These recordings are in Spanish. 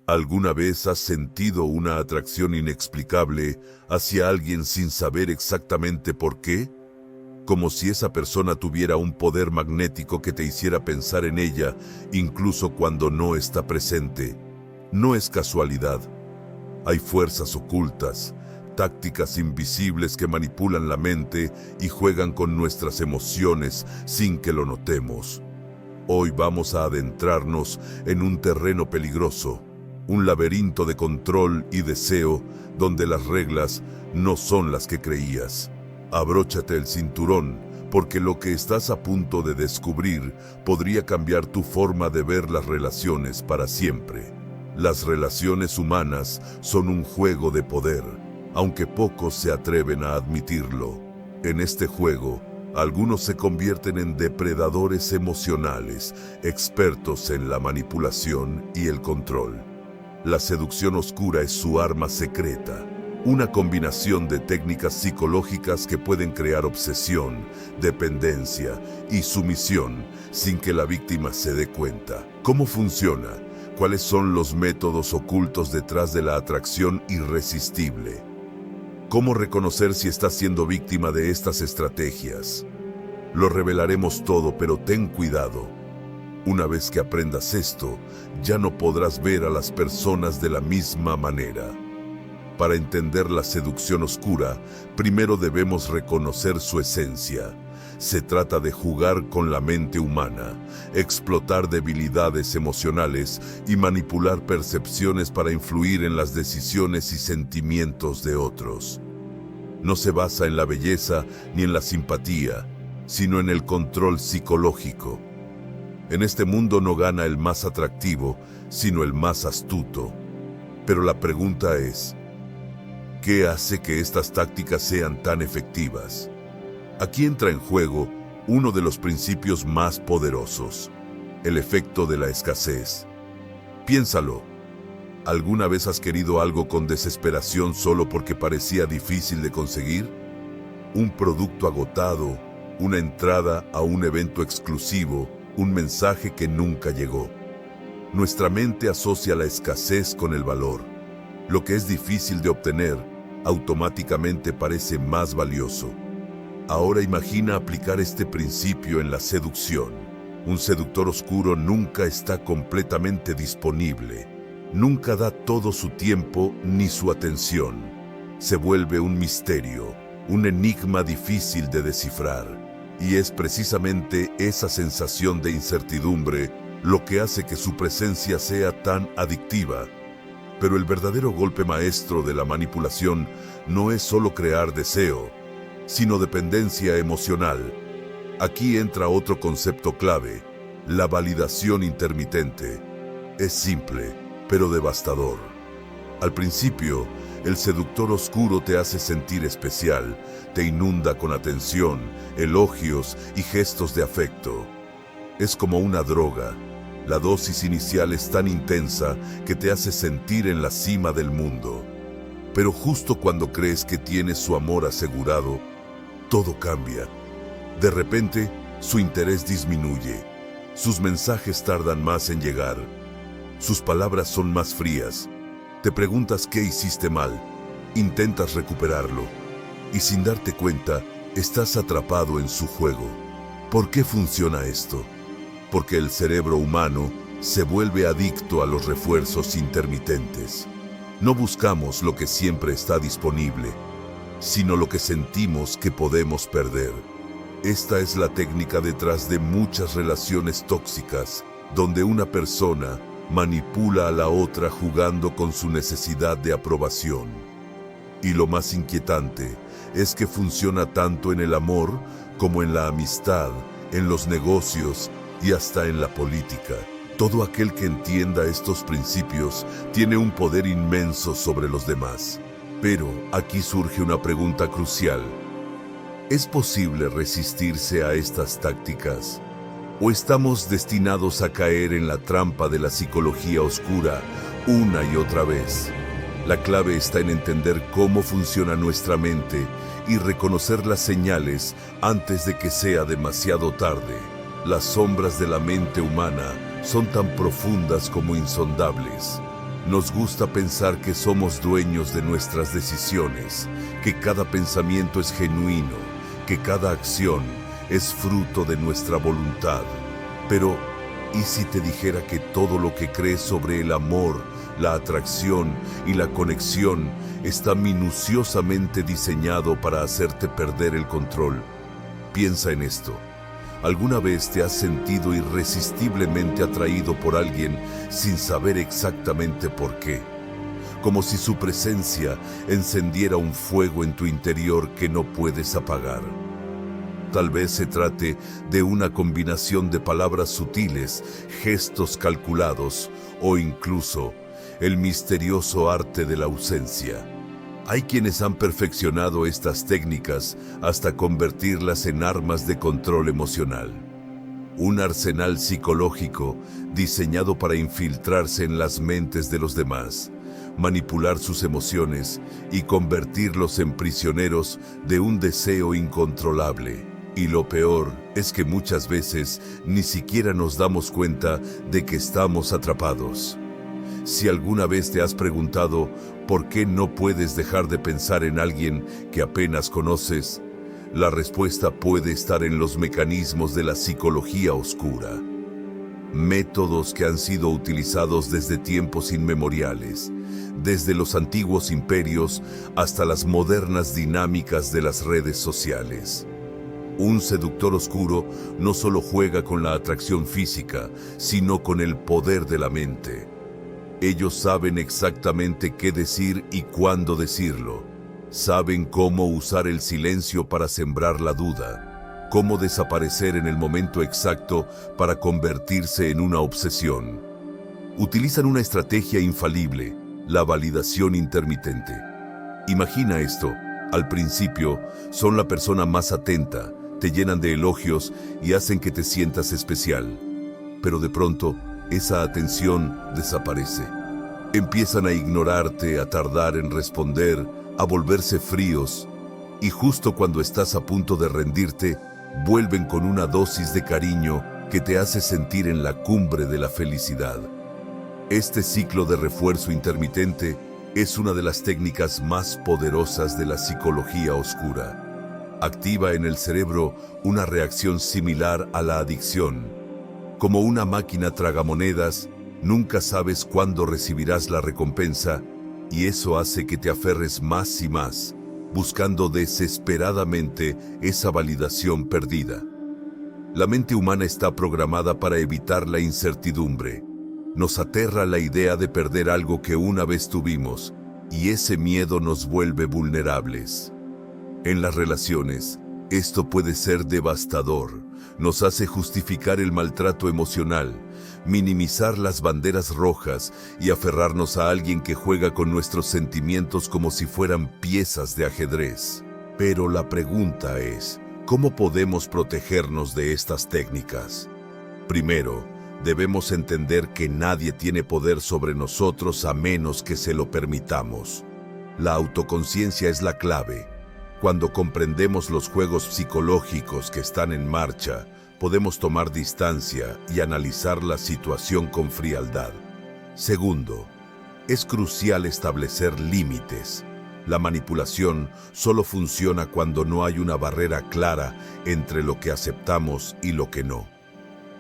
¿Alguna vez has sentido una atracción inexplicable hacia alguien sin saber exactamente por qué? Como si esa persona tuviera un poder magnético que te hiciera pensar en ella, incluso cuando no está presente. No es casualidad. Hay fuerzas ocultas, tácticas invisibles que manipulan la mente y juegan con nuestras emociones sin que lo notemos. Hoy vamos a adentrarnos en un terreno peligroso, un laberinto de control y deseo donde las reglas no son las que creías. Abróchate el cinturón, porque lo que estás a punto de descubrir podría cambiar tu forma de ver las relaciones para siempre. Las relaciones humanas son un juego de poder, aunque pocos se atreven a admitirlo. En este juego, algunos se convierten en depredadores emocionales, expertos en la manipulación y el control. La seducción oscura es su arma secreta, una combinación de técnicas psicológicas que pueden crear obsesión, dependencia y sumisión sin que la víctima se dé cuenta. ¿Cómo funciona? ¿Cuáles son los métodos ocultos detrás de la atracción irresistible? ¿Cómo reconocer si estás siendo víctima de estas estrategias? Lo revelaremos todo, pero ten cuidado. Una vez que aprendas esto, ya no podrás ver a las personas de la misma manera. Para entender la seducción oscura, primero debemos reconocer su esencia. Se trata de jugar con la mente humana, explotar debilidades emocionales y manipular percepciones para influir en las decisiones y sentimientos de otros. No se basa en la belleza ni en la simpatía, sino en el control psicológico. En este mundo no gana el más atractivo, sino el más astuto. Pero la pregunta es, ¿qué hace que estas tácticas sean tan efectivas? Aquí entra en juego uno de los principios más poderosos, el efecto de la escasez. Piénsalo. ¿Alguna vez has querido algo con desesperación solo porque parecía difícil de conseguir? Un producto agotado, una entrada a un evento exclusivo, un mensaje que nunca llegó. Nuestra mente asocia la escasez con el valor. Lo que es difícil de obtener, automáticamente parece más valioso. Ahora imagina aplicar este principio en la seducción. Un seductor oscuro nunca está completamente disponible. Nunca da todo su tiempo ni su atención. Se vuelve un misterio, un enigma difícil de descifrar. Y es precisamente esa sensación de incertidumbre lo que hace que su presencia sea tan adictiva. Pero el verdadero golpe maestro de la manipulación no es solo crear deseo, sino dependencia emocional. Aquí entra otro concepto clave, la validación intermitente. Es simple, pero devastador. Al principio, el seductor oscuro te hace sentir especial, te inunda con atención, elogios y gestos de afecto. Es como una droga. La dosis inicial es tan intensa que te hace sentir en la cima del mundo. Pero justo cuando crees que tienes su amor asegurado, todo cambia. De repente, su interés disminuye. Sus mensajes tardan más en llegar. Sus palabras son más frías. Te preguntas qué hiciste mal. Intentas recuperarlo. Y sin darte cuenta, estás atrapado en su juego. ¿Por qué funciona esto? Porque el cerebro humano se vuelve adicto a los refuerzos intermitentes. No buscamos lo que siempre está disponible, sino lo que sentimos que podemos perder. Esta es la técnica detrás de muchas relaciones tóxicas, donde una persona manipula a la otra jugando con su necesidad de aprobación. Y lo más inquietante es que funciona tanto en el amor como en la amistad, en los negocios y hasta en la política. Todo aquel que entienda estos principios tiene un poder inmenso sobre los demás. Pero aquí surge una pregunta crucial. ¿Es posible resistirse a estas tácticas? ¿O estamos destinados a caer en la trampa de la psicología oscura una y otra vez? La clave está en entender cómo funciona nuestra mente y reconocer las señales antes de que sea demasiado tarde. Las sombras de la mente humana son tan profundas como insondables. Nos gusta pensar que somos dueños de nuestras decisiones, que cada pensamiento es genuino, que cada acción es fruto de nuestra voluntad. Pero, ¿y si te dijera que todo lo que crees sobre el amor, la atracción y la conexión está minuciosamente diseñado para hacerte perder el control? Piensa en esto. ¿Alguna vez te has sentido irresistiblemente atraído por alguien sin saber exactamente por qué? Como si su presencia encendiera un fuego en tu interior que no puedes apagar. Tal vez se trate de una combinación de palabras sutiles, gestos calculados o incluso el misterioso arte de la ausencia. Hay quienes han perfeccionado estas técnicas hasta convertirlas en armas de control emocional. Un arsenal psicológico diseñado para infiltrarse en las mentes de los demás, manipular sus emociones y convertirlos en prisioneros de un deseo incontrolable. Y lo peor es que muchas veces ni siquiera nos damos cuenta de que estamos atrapados. Si alguna vez te has preguntado por qué no puedes dejar de pensar en alguien que apenas conoces, la respuesta puede estar en los mecanismos de la psicología oscura. Métodos que han sido utilizados desde tiempos inmemoriales, desde los antiguos imperios hasta las modernas dinámicas de las redes sociales. Un seductor oscuro no solo juega con la atracción física, sino con el poder de la mente. Ellos saben exactamente qué decir y cuándo decirlo. Saben cómo usar el silencio para sembrar la duda, cómo desaparecer en el momento exacto para convertirse en una obsesión. Utilizan una estrategia infalible, la validación intermitente. Imagina esto. Al principio, son la persona más atenta, te llenan de elogios y hacen que te sientas especial. Pero de pronto, esa atención desaparece. Empiezan a ignorarte, a tardar en responder, a volverse fríos. Y justo cuando estás a punto de rendirte, vuelven con una dosis de cariño que te hace sentir en la cumbre de la felicidad. Este ciclo de refuerzo intermitente es una de las técnicas más poderosas de la psicología oscura. Activa en el cerebro una reacción similar a la adicción. Como una máquina tragamonedas, nunca sabes cuándo recibirás la recompensa y eso hace que te aferres más y más, buscando desesperadamente esa validación perdida. La mente humana está programada para evitar la incertidumbre. Nos aterra la idea de perder algo que una vez tuvimos, y ese miedo nos vuelve vulnerables. En las relaciones, esto puede ser devastador. Nos hace justificar el maltrato emocional, minimizar las banderas rojas y aferrarnos a alguien que juega con nuestros sentimientos como si fueran piezas de ajedrez. Pero la pregunta es, ¿cómo podemos protegernos de estas técnicas? Primero, debemos entender que nadie tiene poder sobre nosotros a menos que se lo permitamos. La autoconciencia es la clave. Cuando comprendemos los juegos psicológicos que están en marcha, podemos tomar distancia y analizar la situación con frialdad. Segundo, es crucial establecer límites. La manipulación solo funciona cuando no hay una barrera clara entre lo que aceptamos y lo que no.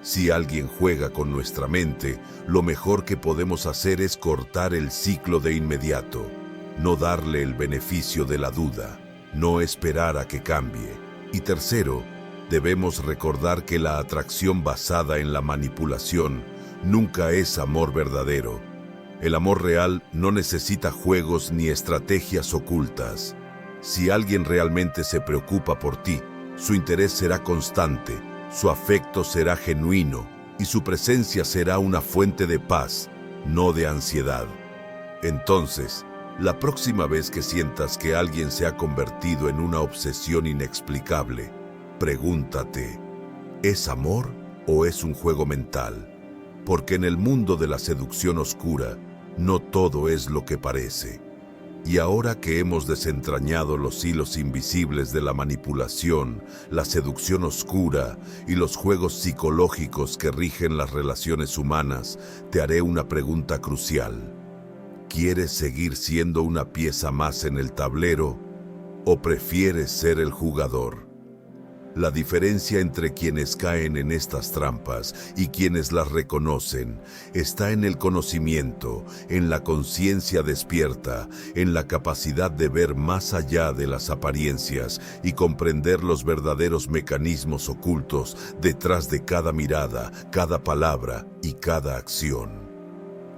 Si alguien juega con nuestra mente, lo mejor que podemos hacer es cortar el ciclo de inmediato, no darle el beneficio de la duda, no esperar a que cambie. Y tercero, debemos recordar que la atracción basada en la manipulación nunca es amor verdadero. El amor real no necesita juegos ni estrategias ocultas. Si alguien realmente se preocupa por ti, su interés será constante, su afecto será genuino y su presencia será una fuente de paz, no de ansiedad. Entonces, la próxima vez que sientas que alguien se ha convertido en una obsesión inexplicable, pregúntate, ¿es amor o es un juego mental? Porque en el mundo de la seducción oscura, no todo es lo que parece. Y ahora que hemos desentrañado los hilos invisibles de la manipulación, la seducción oscura y los juegos psicológicos que rigen las relaciones humanas, te haré una pregunta crucial. ¿Quieres seguir siendo una pieza más en el tablero o prefieres ser el jugador? La diferencia entre quienes caen en estas trampas y quienes las reconocen está en el conocimiento, en la conciencia despierta, en la capacidad de ver más allá de las apariencias y comprender los verdaderos mecanismos ocultos detrás de cada mirada, cada palabra y cada acción.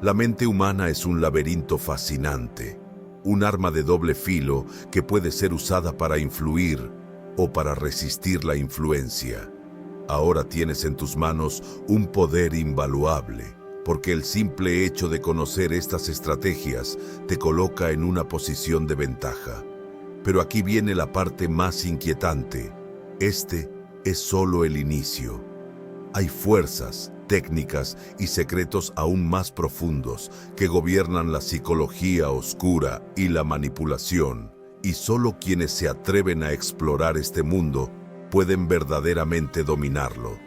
La mente humana es un laberinto fascinante, un arma de doble filo que puede ser usada para influir o para resistir la influencia. Ahora tienes en tus manos un poder invaluable, porque el simple hecho de conocer estas estrategias te coloca en una posición de ventaja. Pero aquí viene la parte más inquietante. Este es solo el inicio. Hay fuerzas, técnicas y secretos aún más profundos que gobiernan la psicología oscura y la manipulación. Y solo quienes se atreven a explorar este mundo pueden verdaderamente dominarlo.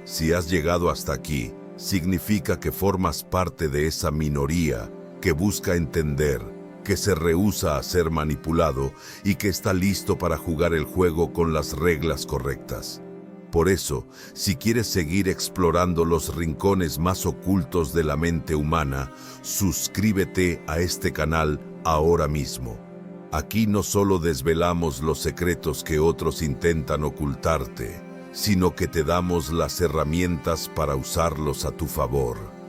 Si has llegado hasta aquí, significa que formas parte de esa minoría que busca entender, que se rehúsa a ser manipulado y que está listo para jugar el juego con las reglas correctas. Por eso, si quieres seguir explorando los rincones más ocultos de la mente humana, suscríbete a este canal ahora mismo. Aquí no solo desvelamos los secretos que otros intentan ocultarte, sino que te damos las herramientas para usarlos a tu favor.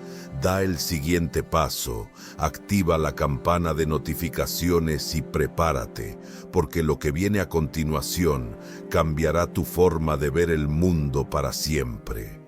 Da el siguiente paso, activa la campana de notificaciones y prepárate, porque lo que viene a continuación cambiará tu forma de ver el mundo para siempre.